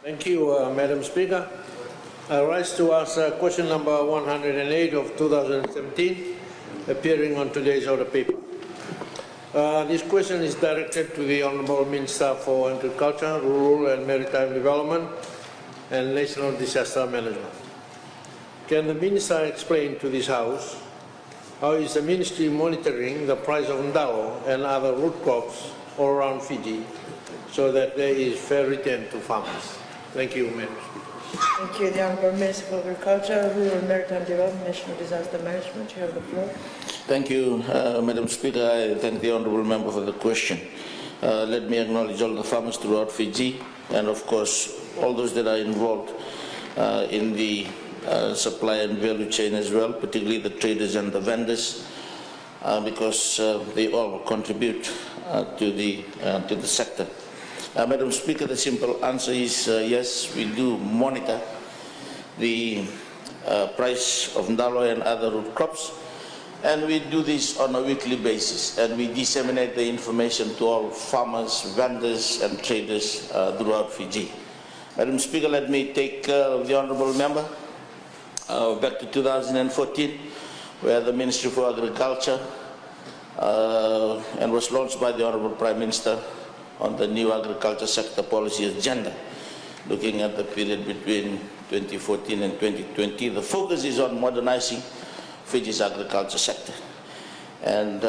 Thank you, Madam Speaker. I rise to ask question number 108 of 2017, appearing on today's order paper. This question is directed to the Honourable Minister for Agriculture, Rural and Maritime Development and National Disaster Management. Can the Minister explain to this House how is the Ministry monitoring the price of dalo and other root crops all around Fiji so that there is fair return to farmers? Thank you, Madam Speaker. Thank you. The Honourable Minister for Agriculture, Rural and Maritime Development, National Disaster Management. You have the floor. Thank you, Madam Speaker. I thank the Honourable Member for the question. Let me acknowledge all the farmers throughout Fiji and, of course, all those that are involved in the supply and value chain as well, particularly the traders and the vendors, because they all contribute to the sector. Madam Speaker, the simple answer is yes, we do monitor the price of dalo and other root crops, and we do this on a weekly basis, and we disseminate the information to all farmers, vendors and traders throughout Fiji. Madam Speaker, let me take the Honourable Member back to 2014, where the Ministry for Agriculture and was launched by the Honourable Prime Minister on the new agriculture sector policy agenda, looking at the period between 2014 and 2020. The focus is on modernizing Fiji's agriculture sector. And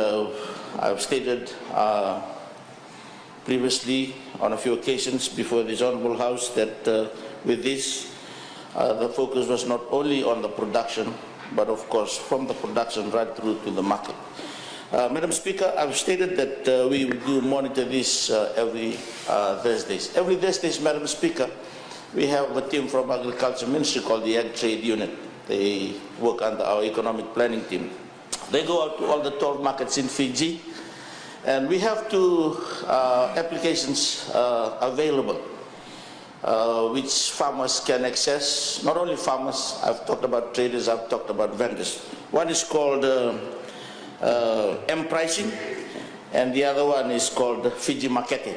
I've stated previously on a few occasions before this Honourable House that with this, the focus was not only on the production, but of course from the production right through to the market. Madam Speaker, I've stated that we do monitor this every Thursdays. Every Thursdays, Madam Speaker, we have a team from Agriculture Ministry called the Ag Trade Unit. They work under our economic planning team. They go out to all the 12 markets in Fiji, and we have two applications available which farmers can access. Not only farmers, I've talked about traders, I've talked about vendors. One is called M pricing, and the other one is called Fiji Markete.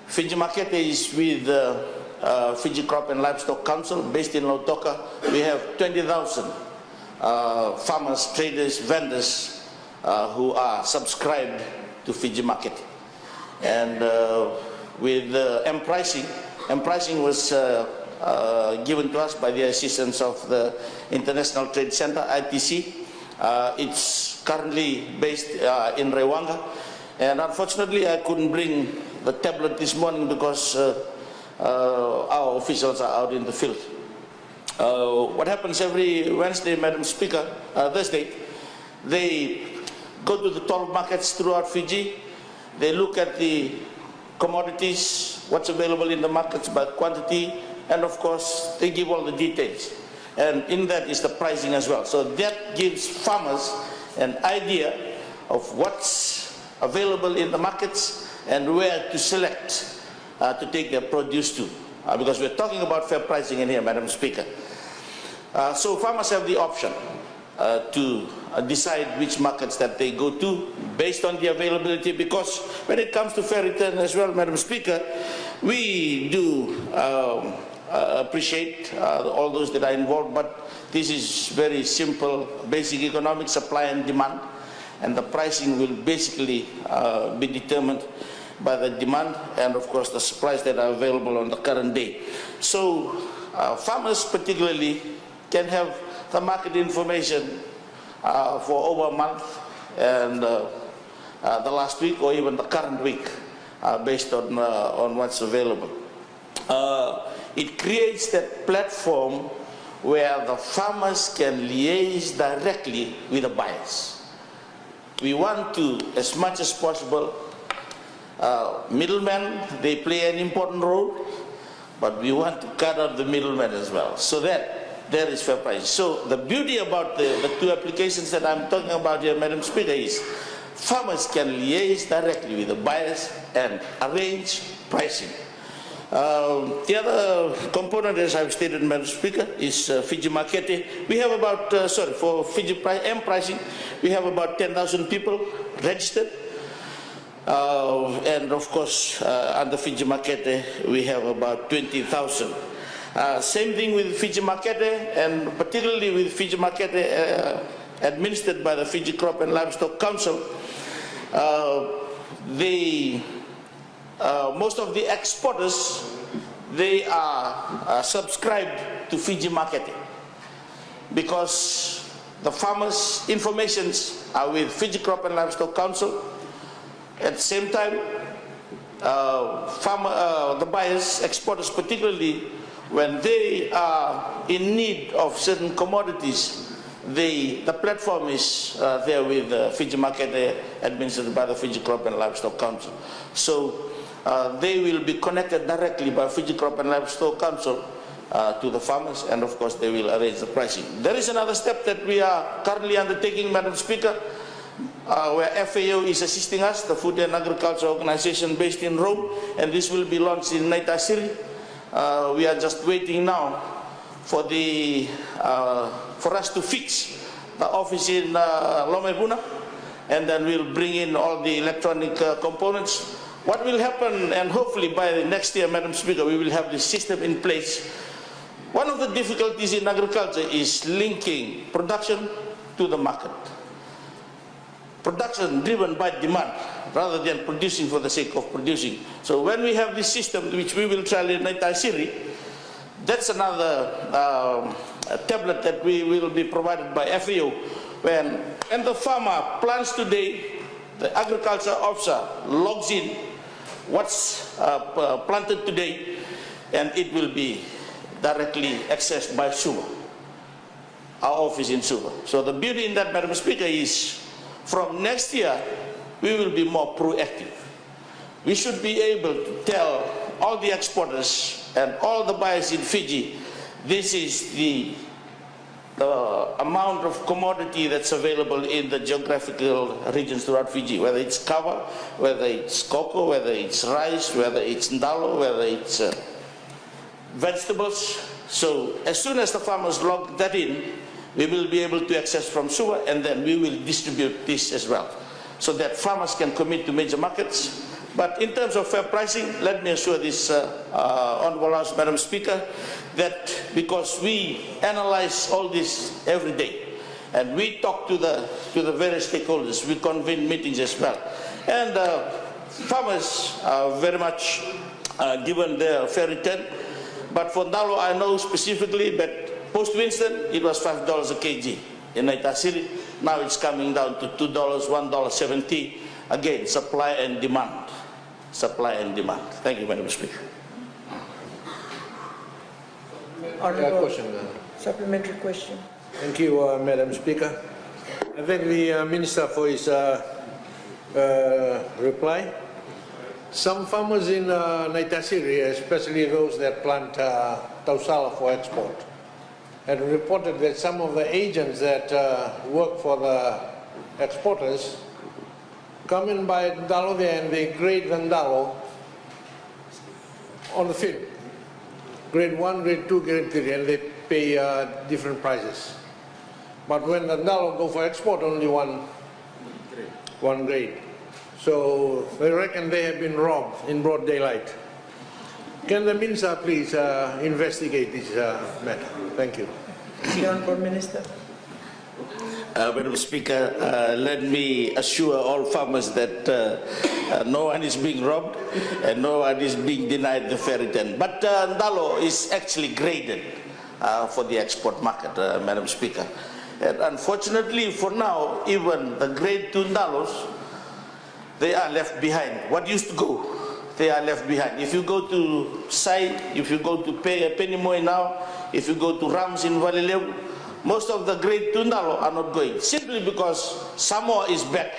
Fiji Markete is with Fiji Crop and Livestock Council based in Lautoka. We have 20,000 farmers, traders, vendors who are subscribed to Fiji Markete. And with M pricing was given to us by the assistance of the International Trade Center, ITC. It's currently based in Rewanga, and unfortunately I couldn't bring the tablet this morning because our officials are out in the field. What happens every Wednesday, Madam Speaker, Thursday, they go to the 12 markets throughout Fiji. They look at the commodities, what's available in the markets by quantity, and of course they give all the details. And in that is the pricing as well. So that gives farmers an idea of what's available in the markets and where to select to take their produce to. Because we're talking about fair pricing in here, Madam Speaker. So farmers have the option to decide which markets that they go to based on the availability, because when it comes to fair return as well, Madam Speaker, we do appreciate all those that are involved, but this is very simple, basic economic supply and demand, and the pricing will basically be determined by the demand and of course the supplies that are available on the current day. So farmers particularly can have the market information for over a month and the last week or even the current week based on what's available. It creates that platform where the farmers can liaise directly with the buyers. We want to, as much as possible, middlemen, they play an important role, but we want to cut out the middlemen as well, so that there is fair price. So the beauty about the two applications that I'm talking about here, Madam Speaker, is farmers can liaise directly with the buyers and arrange pricing. The other component, as I've stated, Madam Speaker, is Fiji Markete. We have about, for Fiji M pricing, we have about 10,000 people registered. And of course, under Fiji Makete, we have about 20,000. Same thing with Fiji Makete, and particularly with Fiji Makete administered by the Fiji Crop and Livestock Council. Most of the exporters, they are subscribed to Fiji Makete because the farmers' informations are with Fiji Crop and Livestock Council. At the same time, the buyers, exporters particularly, when they are in need of certain commodities, the platform is there with Fiji Market, administered by the Fiji Crop and Livestock Council. So they will be connected directly by Fiji Crop and Livestock Council to the farmers, and of course they will arrange the pricing. There is another step that we are currently undertaking, Madam Speaker, where FAO is assisting us, the Food and Agriculture Organization based in Rome, and this will be launched in Naitasiri. We are just waiting now for us to fix the office in Lomebuna, and then we'll bring in all the electronic components. What will happen, and hopefully by next year, Madam Speaker, we will have this system in place. One of the difficulties in agriculture is linking production to the market. Production driven by demand rather than producing for the sake of producing. So when we have this system, which we will trial in Naitasiri, that's another tablet that we will be provided by FAO. When the farmer plants today, the agriculture officer logs in what's planted today, and it will be directly accessed by Suva, our office in Suva. So the beauty in that, Madam Speaker, is from next year, we will be more proactive. We should be able to tell all the exporters and all the buyers in Fiji, this is the amount of commodity that's available in the geographical regions throughout Fiji, whether it's kava, whether it's cocoa, whether it's rice, whether it's dalo, whether it's vegetables. So as soon as the farmers log that in, we will be able to access from Suva, and then we will distribute this as well, so that farmers can commit to major markets. But in terms of fair pricing, let me assure this Honourable House, Madam Speaker, that because we analyze all this every day, and we talk to the various stakeholders, we convene meetings as well, and farmers are very much given their fair return. But for dalo, I know specifically that post-Winston, it was $5 a kg in Naitasiri. Now it's coming down to $2, $1.70. Again, supply and demand. Supply and demand. Thank you, Madam Speaker. Honourable, supplementary question. Thank you, Madam Speaker. I thank the Minister for his reply. Some farmers in Naitasiri, especially those that plant tausala for export, had reported that some of the agents that work for the exporters come in by dalo there, and they grade the dalo on the field. Grade 1, grade 2, grade 3, and they pay different prices. But when the dalo go for export, only one grade. So they reckon they have been robbed in broad daylight. Can the Minister please investigate this matter? Thank you. The Honourable Minister. Madam Speaker, let me assure all farmers that no one is being robbed and no one is being denied the fair return. But dalo is actually graded for the export market, Madam Speaker. And unfortunately, for now, even the grade 2 dalos, they are left behind. What used to go, they are left behind. If you go to Sai, if you go to Penimoy now, if you go to Rams in Valileu, most of the grade 2 dalo are not going, simply because Samoa is back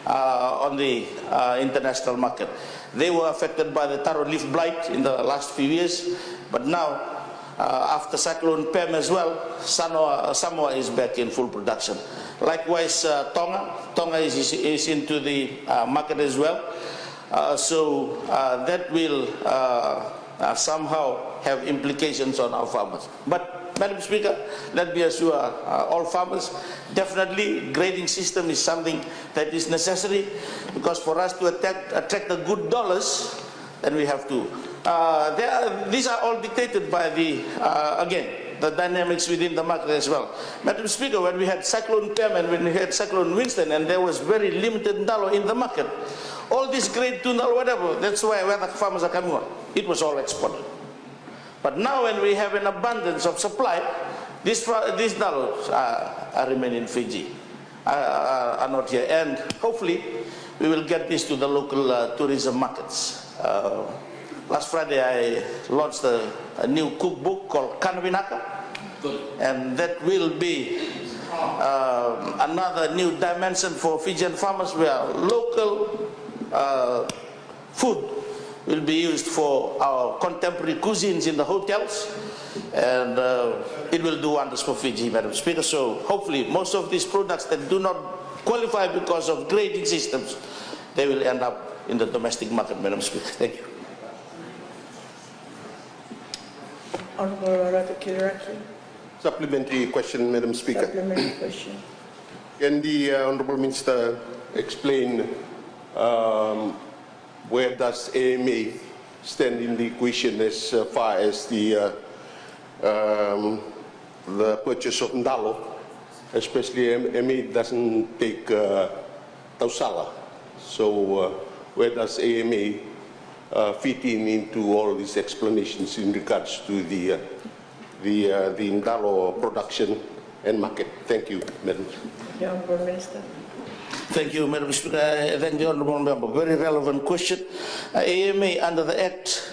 on the international market. They were affected by the taro leaf blight in the last few years, but now, after Cyclone Pem as well, Samoa is back in full production. Likewise, Tonga is into the market as well. So that will somehow have implications on our farmers. But Madam Speaker, let me assure all farmers, definitely grading system is something that is necessary, because for us to attract the good dollars, then we have to. These are all dictated by the, again, the dynamics within the market as well. Madam Speaker, when we had Cyclone Pam and when we had Cyclone Winston, and there was very limited dalo in the market, all this grade 2 dalo, whatever, that's where the farmers are coming on. It was all exported. But now when we have an abundance of supply, these dalos are remaining in Fiji, are not here. And hopefully we will get this to the local tourism markets. Last Friday I launched a new cookbook called Kanawinaka, and that will be another new dimension for Fijian farmers, where local food will be used for our contemporary cuisines in the hotels, and it will do wonders for Fiji, Madam Speaker. So hopefully most of these products that do not qualify because of grading systems, they will end up in the domestic market, Madam Speaker. Thank you. Honourable Seruiratu. Supplementary question, Madam Speaker. Supplementary question. Can the Honourable Minister explain where does AMA stand in the equation as far as the purchase of dalo, especially AMA doesn't take tausala. So where does AMA fit into all these explanations in regards to the dalo production and market? Thank you, Madam. The Honourable Minister. Thank you, Madam Speaker. Thank the Honourable Member. Very relevant question. AMA under the Act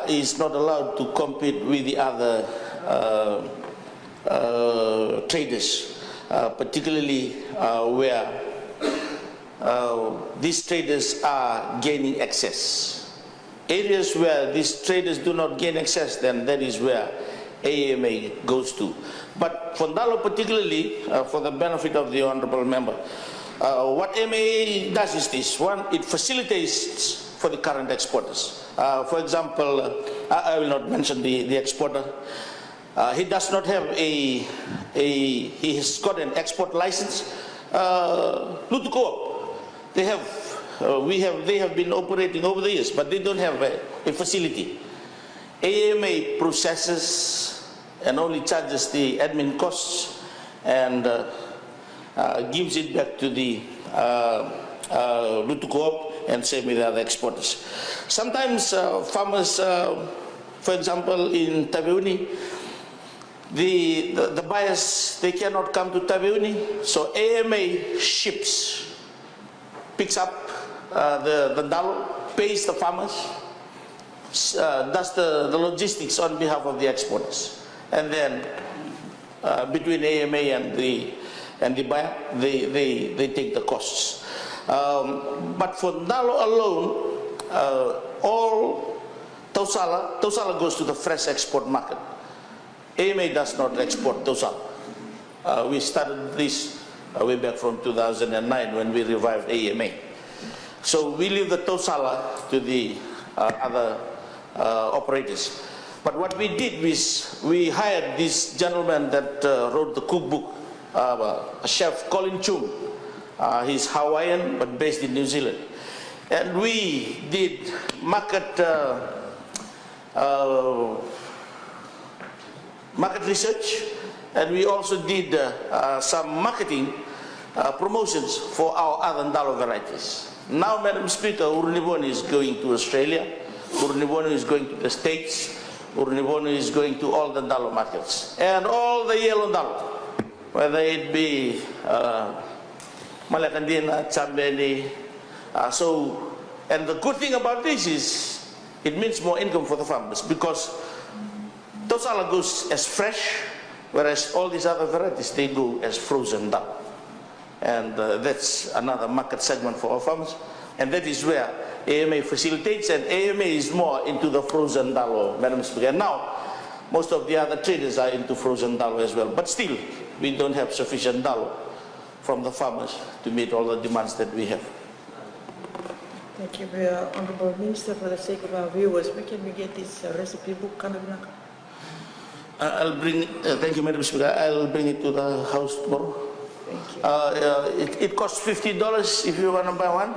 is not allowed to compete with the other traders, particularly where these traders are gaining access. Areas where these traders do not gain access, then that is where AMA goes to. But for dalo particularly, for the benefit of the Honourable Member, what AMA does is this. One, it facilitates for the current exporters. For example, I will not mention the exporter. He does not have he has got an export license. Lutuko, they have been operating over the years, but they don't have a facility. AMA processes and only charges the admin costs and gives it back to the Lutuko and same with the other exporters. Sometimes farmers, for example, in Taveuni, the buyers, they cannot come to Taveuni, so AMA ships, picks up the dalo, pays the farmers, does the logistics on behalf of the exporters, and then between AMA and the buyer, they take the costs. But for dalo alone, all tausala goes to the fresh export market. AMA does not export tausala. We started this way back from 2009 when we revived AMA. So we leave the tausala to the other operators. But what we did was we hired this gentleman that wrote the cookbook, a chef, Colin Chung. He's Hawaiian but based in New Zealand. And we did market research, and we also did some marketing promotions for our other dalo varieties. Now, Madam Speaker, Uruniboni is going to Australia, Uruniboni is going to the States, Uruniboni is going to all the dalo markets, and all the yellow dalo, whether it be Malakandina, Chambeni. And the good thing about this is it means more income for the farmers, because tausala goes as fresh, whereas all these other varieties, they go as frozen dalo. And that's another market segment for our farmers. And that is where AMA facilitates, and AMA is more into the frozen dalo, Madam Speaker. And now, most of the other traders are into frozen dalo as well. But still, we don't have sufficient dalo from the farmers to meet all the demands that we have. Thank you, Honourable Minister. For the sake of our viewers, where can we get this recipe book, Kanawinaka? I'll bring, thank you, Madam Speaker. I'll bring it to the House tomorrow. Thank you. It costs $50 if you want to buy one.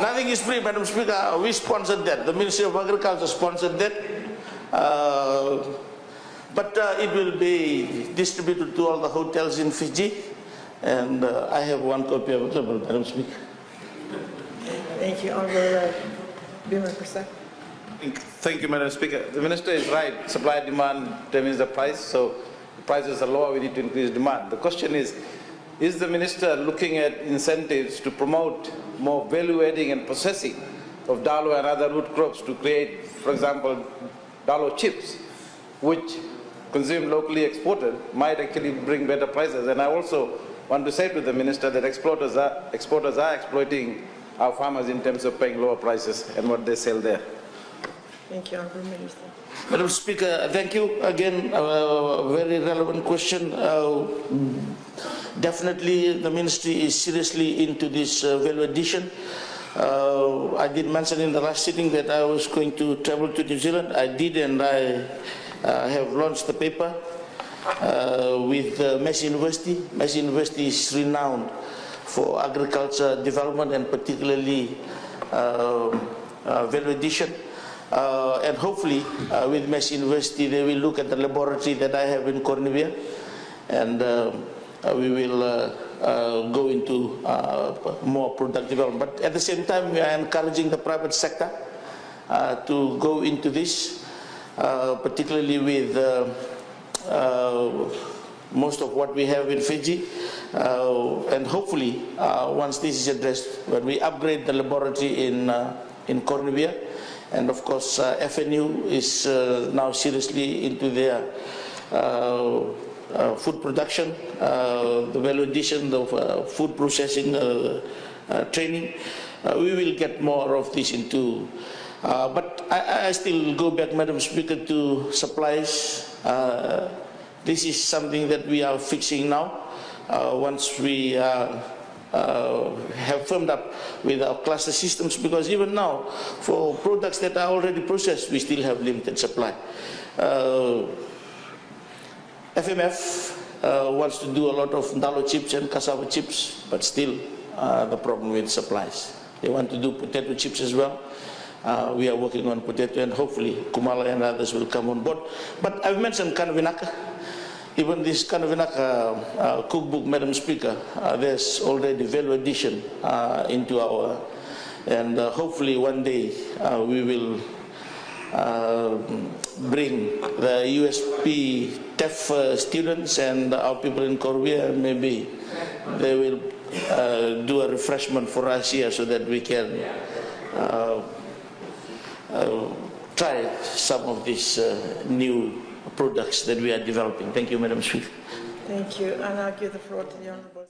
Nothing is free, Madam Speaker. We sponsored that. The Ministry of Agriculture sponsored that. But it will be distributed to all the hotels in Fiji. And I have one copy available, Madam Speaker. Thank you. Honourable Bimar Prasad. Thank you, Madam Speaker. The Minister is right. Supply and demand determines the price. So the prices are lower, we need to increase demand. The question is the Minister looking at incentives to promote more value-adding and processing of dalo and other root crops to create, for example, dalo chips, which consumed locally exported might actually bring better prices? And I also want to say to the Minister that exporters are exploiting our farmers in terms of paying lower prices and what they sell there. Thank you, Honourable Minister. Madam Speaker, thank you. Again, a very relevant question. Definitely the Ministry is seriously into this value addition. I did mention in the last sitting that I was going to travel to New Zealand. I did, and I have launched the paper with Massey University. Massey University is renowned for agriculture development and particularly value addition. And hopefully with Massey University they will look at the laboratory that I have in Cornwall, and we will go into more product development. But at the same time we are encouraging the private sector to go into this, particularly with most of what we have in Fiji, and hopefully once this is addressed, when we upgrade the laboratory in Cornwall. And of course, FNU is now seriously into their food production, the value addition, the food processing training. We will get more of this into. But I still go back, Madam Speaker, to supplies. This is something that we are fixing now. Once we have firmed up with our cluster systems, because even now for products that are already processed we still have limited supply. FMF wants to do a lot of dalo chips and cassava chips, but still the problem with supplies. They want to do potato chips as well. We are working on potato, and hopefully Kumala and others will come on board. But I've mentioned Kanavinaka. Even this Kanavinaka cookbook, Madam Speaker, there's already value addition into our, and hopefully one day we will bring the USP TEF students and our people in Korea, and maybe they will do a refreshment for us here so that we can try some of these new products that we are developing. Thank you, Madam Speaker. Thank you. And I'll give the floor to the Honourable